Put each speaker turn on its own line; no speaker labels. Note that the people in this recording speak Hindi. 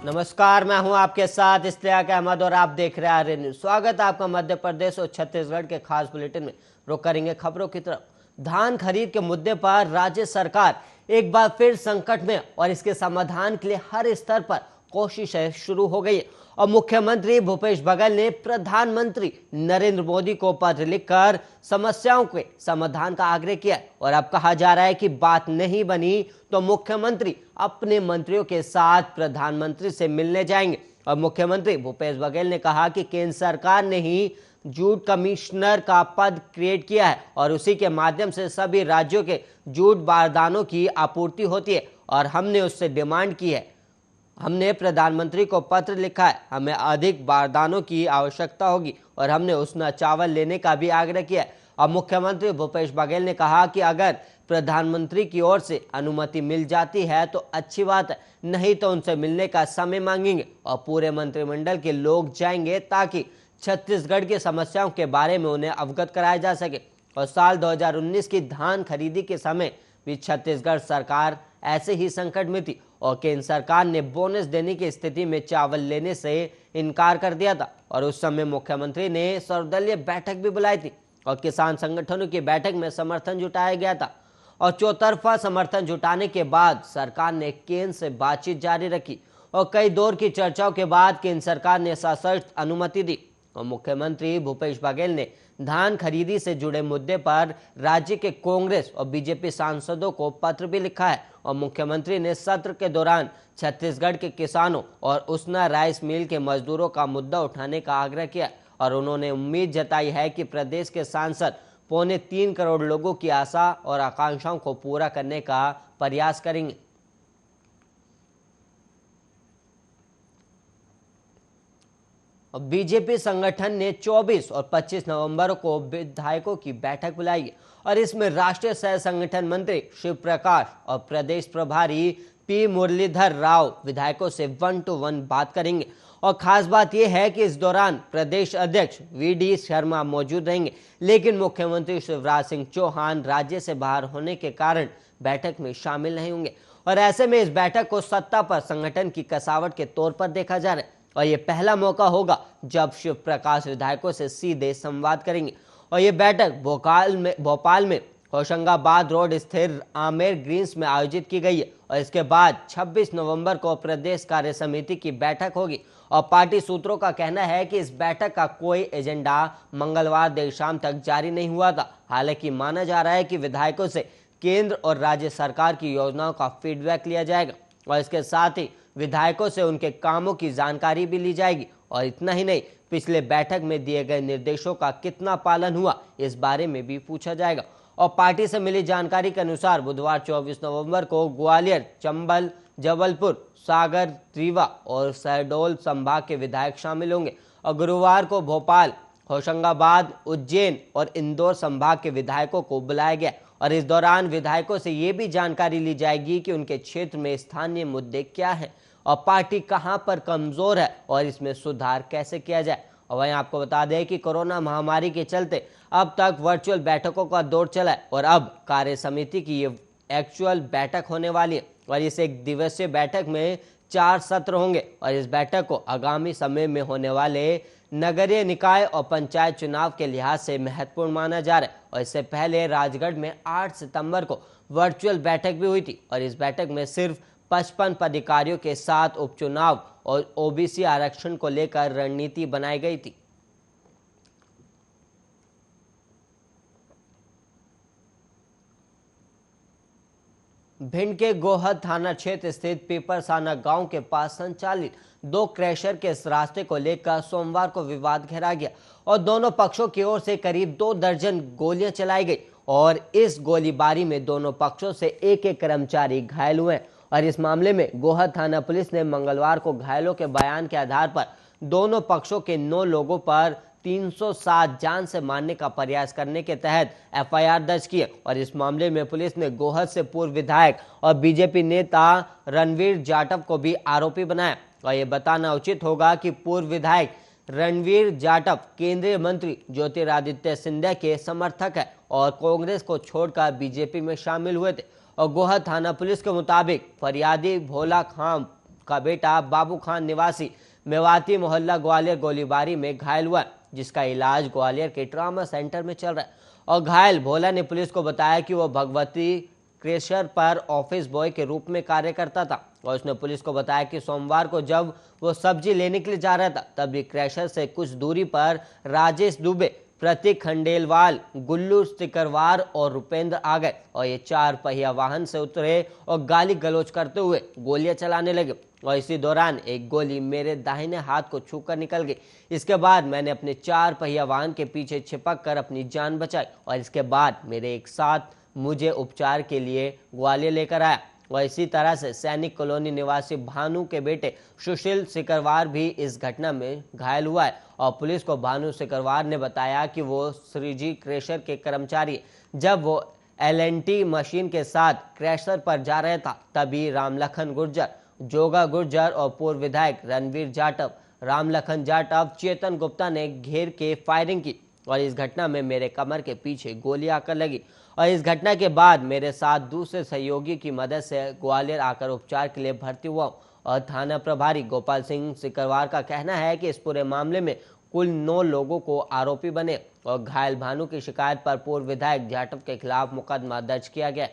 नमस्कार, मैं हूं आपके साथ इस्तियाक अहमद और आप देख रहे हैं आर्य न्यूज। स्वागत है आपका मध्य प्रदेश और छत्तीसगढ़ के खास बुलेटिन में। रुक करेंगे खबरों की तरफ। धान खरीद के मुद्दे पर राज्य सरकार एक बार फिर संकट में और इसके समाधान के लिए हर स्तर पर कोशिशें शुरू हो गई है और मुख्यमंत्री भूपेश बघेल ने प्रधानमंत्री नरेंद्र मोदी को पत्र लिखकर समस्याओं के समाधान का आग्रह किया और अब कहा जा रहा है कि बात नहीं बनी तो मुख्यमंत्री अपने मंत्रियों के साथ प्रधानमंत्री से मिलने जाएंगे। और मुख्यमंत्री भूपेश बघेल ने कहा कि केंद्र सरकार ने ही जूट कमिश्नर का पद क्रिएट किया है और उसी के माध्यम से सभी राज्यों के जूट बारदानों की आपूर्ति होती है और हमने उससे डिमांड की है। हमने प्रधानमंत्री को पत्र लिखा है, हमें अधिक बारदानों की आवश्यकता होगी और हमने उष्ण चावल लेने का भी आग्रह किया है। अब मुख्यमंत्री भूपेश बघेल ने कहा कि अगर प्रधानमंत्री की ओर से अनुमति मिल जाती है तो अच्छी बात है, नहीं तो उनसे मिलने का समय मांगेंगे और पूरे मंत्रिमंडल के लोग जाएंगे ताकि छत्तीसगढ़ की समस्याओं के बारे में उन्हें अवगत कराया जा सके। और साल 2019 की धान खरीदी के समय भी छत्तीसगढ़ सरकार ऐसे ही संकट में थी और केंद्र सरकार ने बोनस देने की स्थिति में चावल लेने से इनकार कर दिया था और उस समय मुख्यमंत्री ने सर्वदलीय बैठक भी बुलाई थी और किसान संगठनों की बैठक में समर्थन जुटाया गया था और चौतरफा समर्थन जुटाने के बाद सरकार ने केंद्र से बातचीत जारी रखी और कई दौर की चर्चाओं के बाद केंद्र सरकार ने सशर्त अनुमति दी और मुख्यमंत्री भूपेश बघेल ने धान खरीदी से जुड़े मुद्दे पर राज्य के कांग्रेस और बीजेपी सांसदों को पत्र भी लिखा है और मुख्यमंत्री ने सत्र के दौरान छत्तीसगढ़ के किसानों और उसना राइस मिल के मजदूरों का मुद्दा उठाने का आग्रह किया और उन्होंने उम्मीद जताई है कि प्रदेश के सांसद 3.25 करोड़ लोगों की आशा और आकांक्षाओं को पूरा करने का प्रयास करेंगे। बीजेपी संगठन ने 24 और 25 नवंबर को विधायकों की बैठक बुलाई है और इसमें राष्ट्रीय सह संगठन मंत्री शिव प्रकाश और प्रदेश प्रभारी पी मुरलीधर राव विधायकों से 1-to-1 बात करेंगे और खास बात यह है कि इस दौरान प्रदेश अध्यक्ष वी.डी. शर्मा मौजूद रहेंगे, लेकिन मुख्यमंत्री शिवराज सिंह चौहान राज्य से बाहर होने के कारण बैठक में शामिल नहीं होंगे और ऐसे में इस बैठक को सत्ता पर संगठन की कसावट के तौर पर देखा जा रहा है और ये पहला मौका होगा जब शिव प्रकाश विधायकों से सीधे संवाद करेंगे और ये बैठक भोपाल में होशंगाबाद रोड स्थित आमेर ग्रीन्स में आयोजित की गई है और इसके बाद 26 नवंबर को प्रदेश कार्य समिति की बैठक होगी और पार्टी सूत्रों का कहना है कि इस बैठक का कोई एजेंडा मंगलवार देर शाम तक जारी नहीं हुआ था। हालांकि माना जा रहा है कि विधायकों से केंद्र और राज्य सरकार की योजनाओं का फीडबैक लिया जाएगा और इसके साथ ही विधायकों से उनके कामों की जानकारी भी ली जाएगी और इतना ही नहीं, पिछले बैठक में दिए गए निर्देशों का कितना पालन हुआ इस बारे में भी पूछा जाएगा। और पार्टी से मिली जानकारी के अनुसार बुधवार 24 नवंबर को ग्वालियर, चंबल, जबलपुर, सागर, रीवा और शहडोल संभाग के विधायक शामिल होंगे और गुरुवार को भोपाल, होशंगाबाद, उज्जैन और इंदौर संभाग के विधायकों को बुलाया गया और इस दौरान विधायकों से ये भी जानकारी ली जाएगी कि उनके क्षेत्र में स्थानीय मुद्दे क्या हैं और पार्टी कहां पर कमजोर है और इसमें सुधार कैसे किया जाए। और वहीं आपको बता दें कि कोरोना महामारी के चलते अब तक वर्चुअल बैठकों का दौर चला है और अब कार्य समिति की ये एक्चुअल बैठक होने वाली है और इस एक दिवसीय बैठक में 4 सत्र होंगे और इस बैठक को आगामी समय में होने वाले नगरीय निकाय और पंचायत चुनाव के लिहाज से महत्वपूर्ण माना जा रहा है और इससे पहले राजगढ़ में 8 सितंबर को वर्चुअल बैठक भी हुई थी और इस बैठक में सिर्फ 55 पदाधिकारियों के साथ उपचुनाव और ओबीसी आरक्षण को लेकर रणनीति बनाई गई थी। भिंड के गोहद थाना क्षेत्र स्थित पीपरसाना गांव के पास संचालित 2 क्रैशर के इस रास्ते को लेकर सोमवार को विवाद घेरा गया और दोनों पक्षों की ओर से करीब 2 दर्जन गोलियां चलाई गई और इस गोलीबारी में दोनों पक्षों से एक कर्मचारी घायल हुए और इस मामले में गोहद थाना पुलिस ने मंगलवार को घायलों के बयान के आधार पर दोनों पक्षों के 9 लोगों पर 307 जान से मारने का प्रयास करने के तहत एफआईआर दर्ज किए और इस मामले में पुलिस ने गोहद से पूर्व विधायक और बीजेपी नेता रणवीर जाटव को भी आरोपी बनाया और ये बताना उचित होगा कि पूर्व विधायक रणवीर जाटव केंद्रीय मंत्री ज्योतिरादित्य सिंधिया के समर्थक है और कांग्रेस को छोड़कर बीजेपी में शामिल हुए थे और गोहद थाना पुलिस के मुताबिक फरियादी भोला खां का बेटा बाबू खान निवासी मेवाती मोहल्ला ग्वालियर गोलीबारी में घायल हुआ, जिसका इलाज ग्वालियर के ट्रॉमा सेंटर में चल रहा है। और घायल भोला ने पुलिस को बताया कि वो भगवती क्रेशर पर ऑफिस बॉय के रूप में कार्य करता था और उसने पुलिस को बताया कि सोमवार को जब वो सब्जी लेने के लिए जा रहा था तभी क्रेशर से कुछ दूरी पर राजेश दुबे, प्रतीक खंडेलवाल, गुल्लू सिकरवार और रुपेंद्र आ गए और ये 4 पहिया वाहन से उतरे और गाली गलौज करते हुए गोलियां चलाने लगे और इसी दौरान एक गोली मेरे दाहिने हाथ को छूकर निकल गई। इसके बाद मैंने अपने 4 पहिया वाहन के पीछे छिपक कर अपनी जान बचाई और इसके बाद मेरे एक साथ मुझे उपचार के लिए ग्वालियर लेकर आया। और इसी तरह से सैनिक कॉलोनी निवासी भानु के बेटे सुशील सिकरवार भी इस घटना में घायल हुआ है और पुलिस को भानु सिकरवार ने बताया कि वो श्रीजी क्रेशर के कर्मचारी, जब वो एलएनटी मशीन के साथ क्रेशर पर जा रहा था तभी रामलखन गुर्जर, जोगा गुर्जर और पूर्व विधायक रणवीर जाटव, रामलखन जाटव, चेतन गुप्ता ने घेर के फायरिंग की और इस घटना में मेरे कमर के पीछे गोली आकर लगी और इस घटना के बाद मेरे साथ दूसरे सहयोगी की मदद से ग्वालियर आकर उपचार के लिए भर्ती हुआ और थाना प्रभारी गोपाल सिंह सिकरवार का कहना है कि इस पूरे मामले में कुल 9 लोगों को आरोपी बने और घायल भानु की शिकायत पर पूर्व विधायक जाटव के खिलाफ मुकदमा दर्ज किया गया।